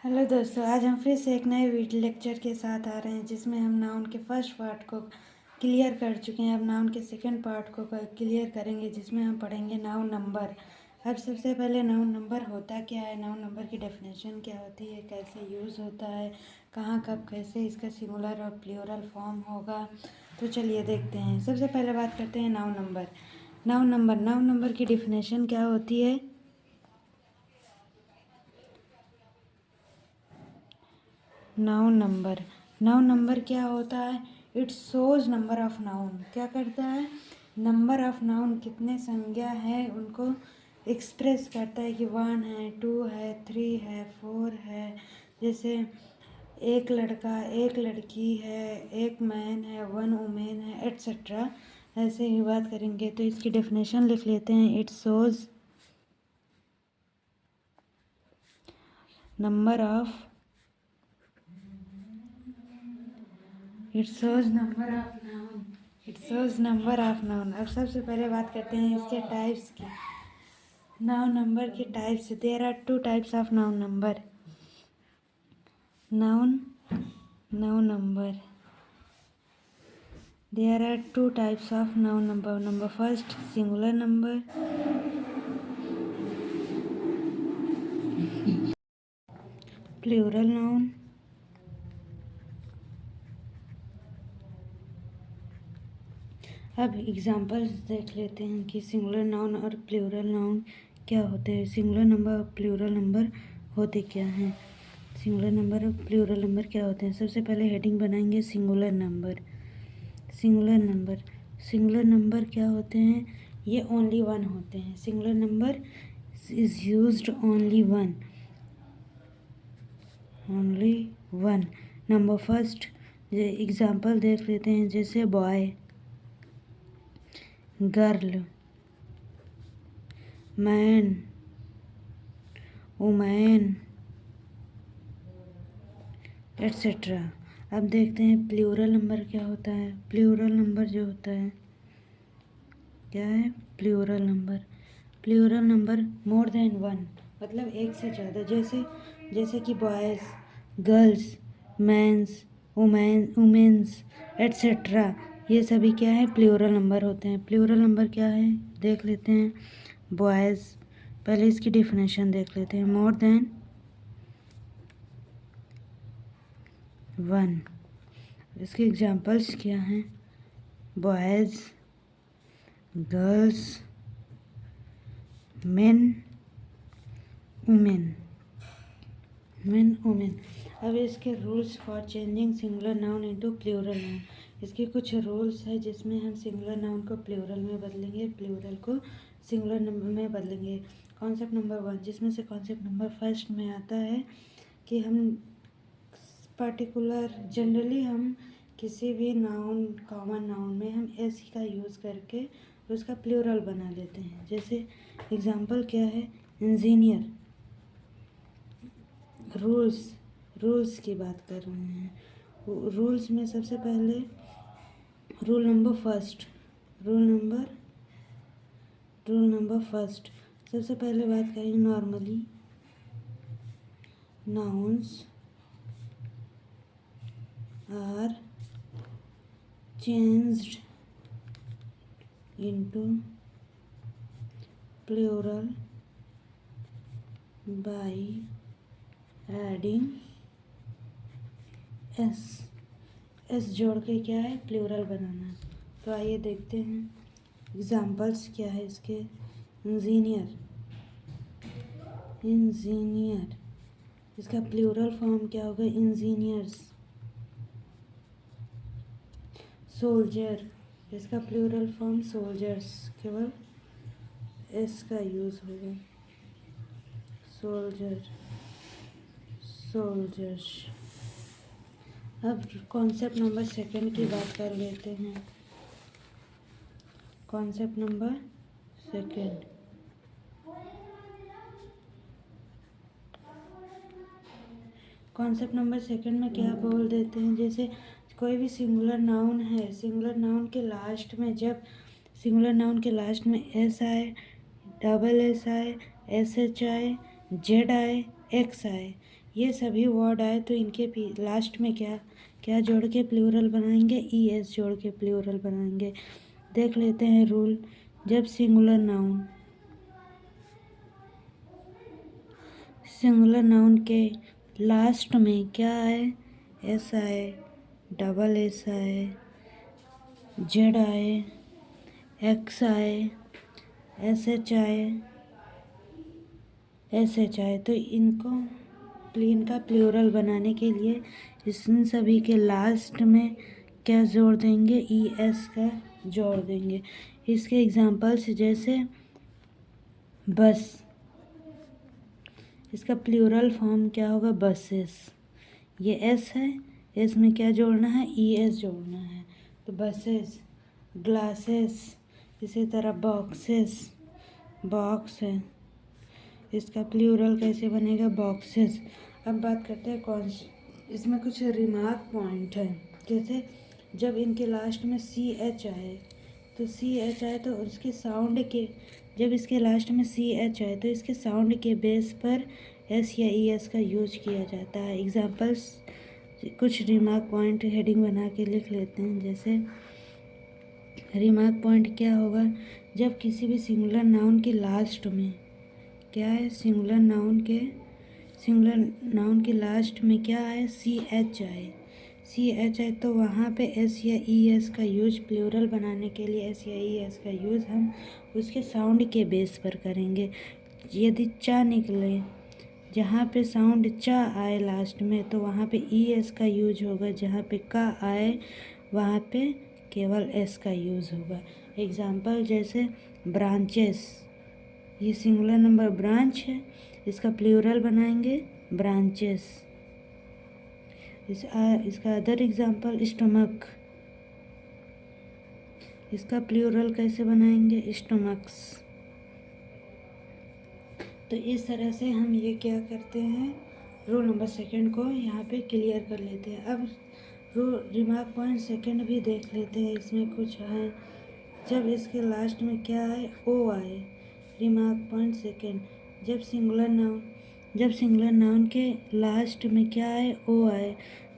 Hello दोस्तों, आज हम फिर से एक नए वीडियो लेक्चर के साथ आ रहे हैं जिसमें हम नाउन के फर्स्ट पार्ट को क्लियर कर चुके हैं। अब नाउन के सेकंड पार्ट को क्लियर करेंगे जिसमें हम पढ़ेंगे नाउन नंबर। अब सबसे पहले नाउन नंबर होता क्या है, नाउन नंबर की डेफिनेशन क्या होती है, कैसे यूज़ होता है, कहाँ कब कैसे इसका सिंगुलर और प्लूरल फॉर्म होगा। तो चलिए देखते हैं। सबसे पहले बात करते हैं नाउन नंबर। नाउन नंबर की डेफिनेशन क्या होती है। नाउन नंबर क्या होता है। It shows number of noun. क्या करता है, नंबर ऑफ नाउन कितने संज्ञा है उनको एक्सप्रेस करता है कि 1 है, 2 है, 3 है, 4 है। जैसे एक लड़का, एक लड़की है, एक मैन है, 1 वुमेन है, एट्सेट्रा। ऐसे ही बात करेंगे तो इसकी डेफिनेशन लिख लेते हैं। It shows number of it shows number of noun. It shows number of noun. अब सबसे पहले बात करते हैं इसके टाइप्स की। नाउन नंबर के types, there are 2 types of noun number. Noun noun number, there are 2 types of noun number. Number first, singular number, plural noun. अब एग्जांपल्स देख लेते हैं कि सिंगुलर नाउन और प्लूरल नाउन क्या होते हैं। सिंगुलर नंबर और प्लूरल नंबर होते क्या हैं। सिंगुलर नंबर और प्लूरल नंबर क्या होते हैं। सबसे पहले हेडिंग बनाएंगे singular number. Singular number, singular number क्या होते हैं, ये ओनली वन होते हैं। Singular number is used only one, only one. Number first example देख लेते हैं, जैसे boy, girl, man, women, etcetera. अब देखते हैं प्लूरल नंबर क्या होता है। प्लूरल नंबर जो होता है क्या है, plural number. Plural number more than one, मतलब एक से ज़्यादा। जैसे कि boys, girls, mans, womens, etcetera. ये सभी क्या है, प्लूरल नंबर होते हैं। प्लूरल नंबर क्या है देख लेते हैं। बॉयज़, पहले इसकी डेफिनेशन देख लेते हैं। More than one. इसके एग्जांपल्स क्या हैं, boys, girls, men, women, women. अब इसके rules for changing singular noun into plural noun. इसके कुछ रूल्स है जिसमें हम सिंगुलर नाउन को प्लूरल में बदलेंगे, प्लूरल को सिंगुलर नंबर में बदलेंगे। कॉन्सेप्ट नंबर 1, जिसमें से कॉन्सेप्ट नंबर फर्स्ट में आता है कि हम पर्टिकुलर जनरली हम किसी भी नाउन, कॉमन नाउन में हम एस का यूज़ करके उसका प्लूरल बना लेते हैं। जैसे एग्जांपल क्या है, इंजीनियर। रूल्स की बात कर रहे हैं। रूल्स में सबसे पहले रूल नंबर फर्स्ट। सबसे पहले बात करेंगे normally nouns are changed into plural by adding s जोड़ के क्या है, प्लूरल बनाना। तो आइए देखते हैं एग्जाम्पल्स क्या है इसके। इंजीनियर, इसका प्लूरल फॉर्म क्या होगा, इंजीनियर्स। सोल्जर, इसका प्लूरल फॉर्म सोल्जर्स, केवल एस का यूज़ होगा, सोल्जर्स। अब कॉन्सेप्ट नंबर सेकंड की बात कर लेते हैं। Concept number second, concept number second में क्या बोल देते हैं, जैसे कोई भी सिंगुलर नाउन है, सिंगुलर नाउन के लास्ट में जब सिंगुलर नाउन के लास्ट में एस आए, डबल एस आए, एस एच आए, जेड आए, एक्स आए, ये सभी वर्ड आए तो इनके लास्ट में क्या क्या जोड़ के प्लूरल बनाएंगे, ई एस जोड़ के प्लूरल बनाएंगे। देख लेते हैं रूल। जब सिंगुलर नाउन के लास्ट में क्या आए, एस आए, डबल एस आए, जेड आए, एक्स आए, एस एच आए तो इनका प्लूरल बनाने के लिए इन सभी के लास्ट में क्या जोड़ देंगे, ई एस का जोड़ देंगे। इसके एग्जांपल्स जैसे बस, इसका प्लूरल फॉर्म क्या होगा, बसेस। ये एस है, एस में क्या जोड़ना है, ई एस जोड़ना है, तो बसेस। ग्लासेस, इसी तरह बॉक्सेस, बॉक्स है, इसका प्लूरल कैसे बनेगा, बॉक्सेस। अब बात करते हैं कौन इसमें कुछ रिमार्क पॉइंट है। जैसे जब इनके लास्ट में सी एच आए तो उसके साउंड के, जब इसके लास्ट में सी एच आए तो इसके साउंड के बेस पर एस या ई एस का यूज किया जाता है। एग्जाम्पल्स कुछ रिमार्क पॉइंट हेडिंग बना के लिख लेते हैं। जैसे रिमार्क पॉइंट क्या होगा, जब किसी भी सिंगुलर नाउन के लास्ट में क्या है, सिंगुलर नाउन के लास्ट में क्या है, सी एच आए तो वहाँ पे एस या ई एस का यूज प्लूरल बनाने के लिए एस या ई एस का यूज़ हम उसके साउंड के बेस पर करेंगे। यदि चा निकले, जहाँ पे साउंड चा आए लास्ट में तो वहाँ पे ई एस का यूज होगा, जहाँ पे का आए वहाँ पे केवल एस का यूज़ होगा। एग्जाम्पल जैसे ब्रांचेस, ये सिंगुलर नंबर ब्रांच है, इसका प्लूरल बनाएंगे ब्रांचेस। इसका अदर एग्जाम्पल स्टमक, इसका प्लूरल कैसे बनाएंगे, स्टमक्स। तो इस तरह से हम ये क्या करते हैं, रूल नंबर सेकंड को यहाँ पे क्लियर कर लेते हैं। अब रिमार्क पॉइंट सेकंड भी देख लेते हैं। इसमें कुछ है, जब इसके लास्ट में क्या आए, ओ आए। रिमार्क पॉइंट सेकंड, जब सिंगुलर नाउन के लास्ट में क्या आए, ओ आए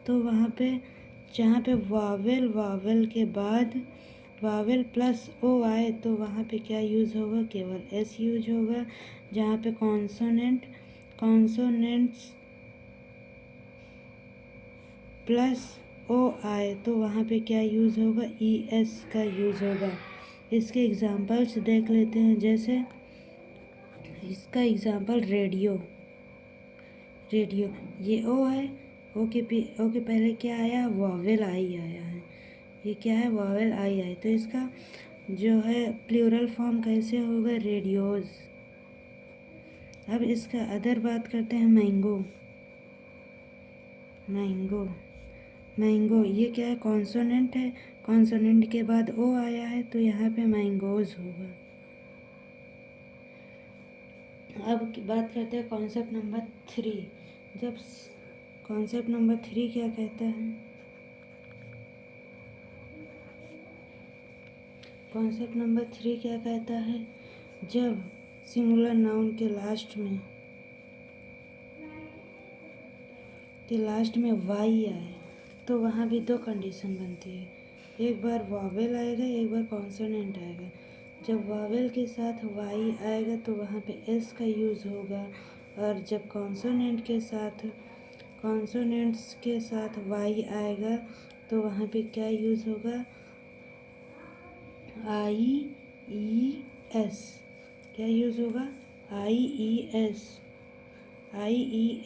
तो वहाँ पे जहाँ पे वावेल के बाद वावेल प्लस ओ आए तो वहाँ पे क्या यूज़ होगा, केवल एस यूज होगा। जहाँ पे कॉन्सोनेंट्स प्लस ओ आए तो वहाँ पे क्या यूज़ होगा, ई एस का यूज़ होगा। इसके एग्जांपल्स देख लेते हैं। जैसे इसका एग्जांपल रेडियो, ये ओ है, ओ के पहले क्या आया, वावेल आई आया है। ये क्या है, वावेल आई आए तो इसका जो है प्लूरल फॉर्म कैसे होगा, रेडियोज। अब इसका अदर बात करते हैं, मैंगो, ये क्या है, कॉन्सोनेंट है, कॉन्सोनेंट के बाद ओ आया है तो यहाँ पे मैंगोज होगा। अब बात करते हैं कॉन्सेप्ट नंबर 3। जब कॉन्सेप्ट नंबर 3 क्या कहता है, कॉन्सेप्ट नंबर 3 क्या कहता है, जब सिंगुलर नाउन के लास्ट में वाई आए तो वहाँ भी दो कंडीशन बनती है, एक बार वावेल आएगा, एक बार कॉन्सोनेंट आएगा। जब वावेल के साथ वाई आएगा तो वहाँ पे एस का यूज़ होगा, और जब कॉन्सोनेंट्स के साथ वाई आएगा तो वहाँ पे क्या यूज़ होगा, आई ई एस। क्या यूज़ होगा, आई ई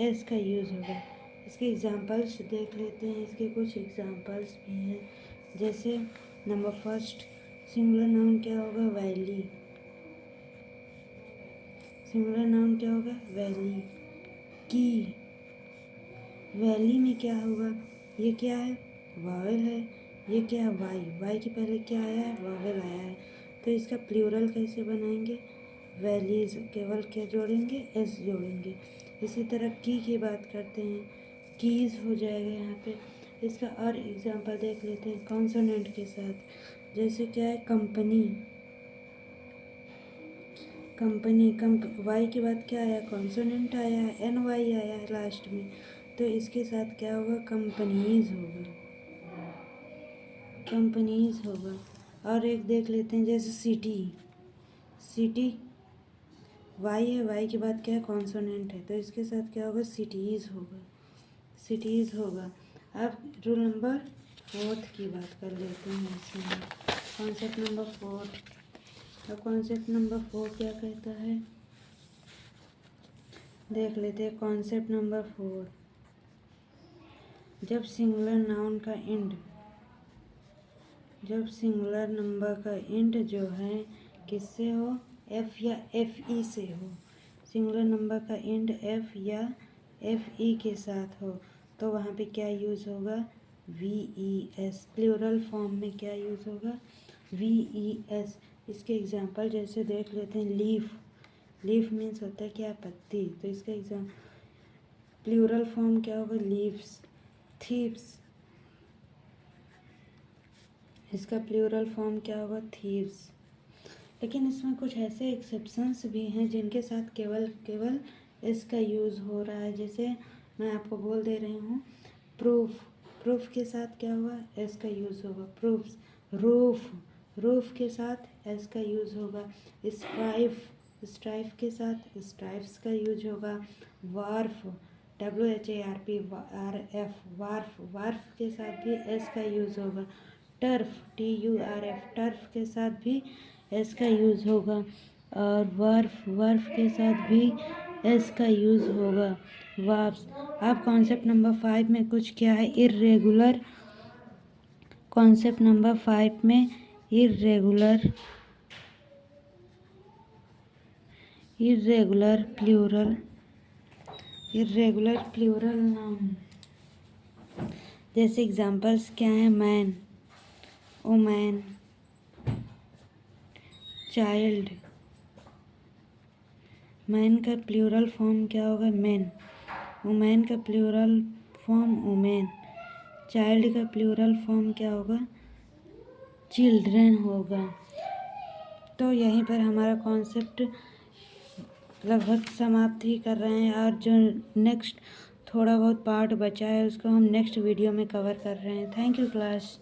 एस का यूज़ होगा। इसके एग्जांपल्स देख लेते हैं। इसके कुछ एग्जांपल्स भी हैं। जैसे नंबर फर्स्ट, सिंगुलर नाउन क्या होगा, वैली। सिंगुलर नाउन क्या होगा, वैली। की, वैली में क्या होगा, ये क्या है, वावेल है, ये क्या है, वाई के पहले क्या आया है, वावेल आया है तो इसका प्लूरल कैसे बनाएंगे, वैलीज, केवल क्या जोड़ेंगे, एस जोड़ेंगे। इसी तरह की बात करते हैं, कीज हो जाएगा यहाँ पे। इसका और एग्जांपल देख लेते हैं कॉन्सोनेंट के साथ। जैसे क्या है, कंपनी, कंपनी वाई के बाद क्या आया, कॉन्सोनेंट आया है, एन वाई आया है लास्ट में, तो इसके साथ क्या होगा, कंपनीज होगा, कंपनीज होगा। और एक देख लेते हैं जैसे सिटी, सिटी वाई है, वाई के बाद क्या है, कॉन्सोनेंट है, तो इसके साथ क्या होगा, सिटीज़ होगा, सिटीज़ होगा। अब रूल नंबर 4 की बात कर लेते हैं इसमें, कॉन्सेप्ट नंबर 4। अब कॉन्सेप्ट नंबर 4 क्या कहता है, देख लेते हैं कॉन्सेप्ट नंबर 4। जब सिंगुलर नाउन का एंड, जब सिंगुलर नंबर का एंड जो है किससे हो, एफ या एफ ई से हो, सिंगुलर नंबर का एंड एफ या एफ ई के साथ हो, तो वहाँ पे क्या यूज़ होगा, V E S. Plural form में क्या यूज़ होगा, वी ई एस। इसके एग्जांपल जैसे देख लेते हैं, लीफ, लीफ मीन्स होता है क्या, पत्ती, तो इसका एग्जाम प्लूरल फॉर्म क्या होगा, लीव्स। थीव्स, इसका प्लूरल फॉर्म क्या होगा, थीव्स। लेकिन इसमें कुछ ऐसे एक्सेप्शंस भी हैं जिनके साथ केवल केवल इसका यूज़ हो रहा है। जैसे मैं आपको बोल दे रही हूँ, प्रूफ, प्रूफ के साथ क्या हुआ, एस का यूज़ होगा, प्रूफ्स। रूफ, रूफ के साथ एस का यूज़ होगा। स्ट्राइफ, स्ट्राइफ के साथ स्ट्राइफ्स का यूज होगा। वार्फ, WHARP, वार्फ, वार्फ के साथ भी एस का यूज़ होगा। टर्फ, TURF, टर्फ के साथ भी एस का यूज़ होगा। और वर्फ, वर्फ के साथ भी एस का यूज़ होगा, वर्ब्स। अब कॉन्सेप्ट नंबर 5 में कुछ क्या है, इर्रेगुलर। कॉन्सेप्ट नंबर 5 में irregular, irregular plural, irregular plural noun. जैसे एग्जांपल्स क्या हैं, मैन, वुमेन, चाइल्ड। मैन का प्लूरल फॉर्म क्या होगा, मैन। वुमेन का प्लूरल फॉर्म वुमेन। चाइल्ड का प्लूरल फॉर्म क्या होगा, चिल्ड्रन होगा। तो यहीं पर हमारा कॉन्सेप्ट लगभग समाप्त ही कर रहे हैं, और जो नेक्स्ट थोड़ा बहुत पार्ट बचा है उसको हम नेक्स्ट वीडियो में कवर कर रहे हैं। Thank you class.